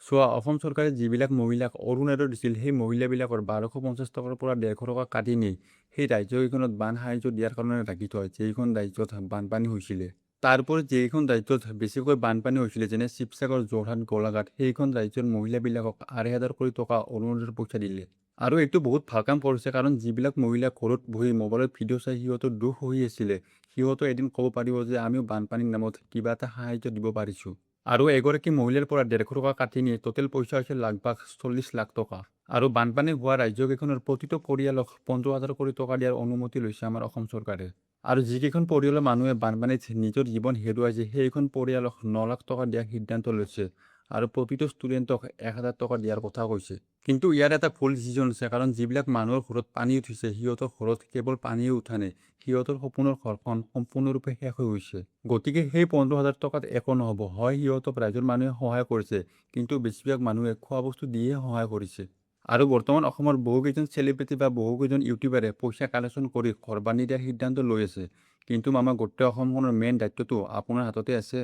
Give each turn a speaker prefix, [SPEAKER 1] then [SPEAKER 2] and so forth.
[SPEAKER 1] চোৱা, অসম চৰকাৰে যিবিলাক মহিলাক অৰুণোদয় দিছিল, সেই মহিলাবিলাকৰ 1250 টকাৰ পৰা 150 টকা কাটি নি সেই ৰাজ্যকেইখনত বান সাহায্য দিয়াৰ কাৰণে ৰাখি থয়, যিখন ৰাজ্যত বানপানী হৈছিলে। তাৰোপৰি যিখন ৰাজ্যত বেছিকৈ বানপানী হৈছিলে, যেনে শিৱসাগৰ, যোৰহাট, গোলাঘাট, সেইখন ৰাজ্যৰ মহিলাবিলাকক 2,500 কোটি টকা অৰুণোদয়ৰ পইচা দিলে। আৰু এইটো বহুত ভাল কাম কৰিছে, কাৰণ যিবিলাক মহিলা ঘৰত বহি মোবাইলত ভিডিঅ' চাই সিহঁতৰ দুখ হৈ আছিলে, সিহঁতে এদিন ক'ব পাৰিব যে আমিও বানপানীৰ নামত কিবা এটা সাহায্য দিব পাৰিছোঁ। আৰু এগৰাকী মহিলাৰ পৰা 150 টকা কাটি নিয়ে টোটেল পইচা হৈছে লাগভাগ 40 লাখ টকা। আৰু বানপানী হোৱা ৰাজ্যকেইখনৰ প্ৰতিটো পৰিয়ালক 15,000 কোটি টকা দিয়াৰ অনুমতি লৈছে আমাৰ অসম চৰকাৰে। আৰু যিকেইখন পৰিয়ালৰ মানুহে বানপানীত নিজৰ জীৱন হেৰুৱাইছে, সেইখন পৰিয়ালক 9 লাখ টকা দিয়াৰ সিদ্ধান্ত লৈছে। আৰু প্ৰতিটো ষ্টুডেণ্টক 1,000 টকা দিয়াৰ কথা কৈছে। কিন্তু ইয়াত এটা ভুল ডিচিজন আছে, কাৰণ যিবিলাক মানুহৰ ঘৰত পানী উঠিছে, সিহঁতৰ ঘৰত কেৱল পানীয়ে উঠা নাই, সিহঁতৰ সপোনৰ ঘৰখন সম্পূৰ্ণৰূপে শেষ হৈ গৈছে। গতিকে সেই 15,000 টকাত একো নহ'ব। হয়, সিহঁতক ৰাজ্যৰ মানুহে সহায় কৰিছে, কিন্তু বেছিভাগ মানুহে খোৱা বস্তু দিয়ে সহায় কৰিছে। আৰু বৰ্তমান অসমৰ বহুকেইজন চেলিব্ৰিটি বা বহুকেইজন ইউটিউবাৰে পইচা কালেকশ্যন কৰি ঘৰ বান্ধি দিয়াৰ সিদ্ধান্ত লৈ আছে। কিন্তু মামা, গোটেই অসমখনৰ মেইন দায়িত্বটো আপোনাৰ হাততে আছে।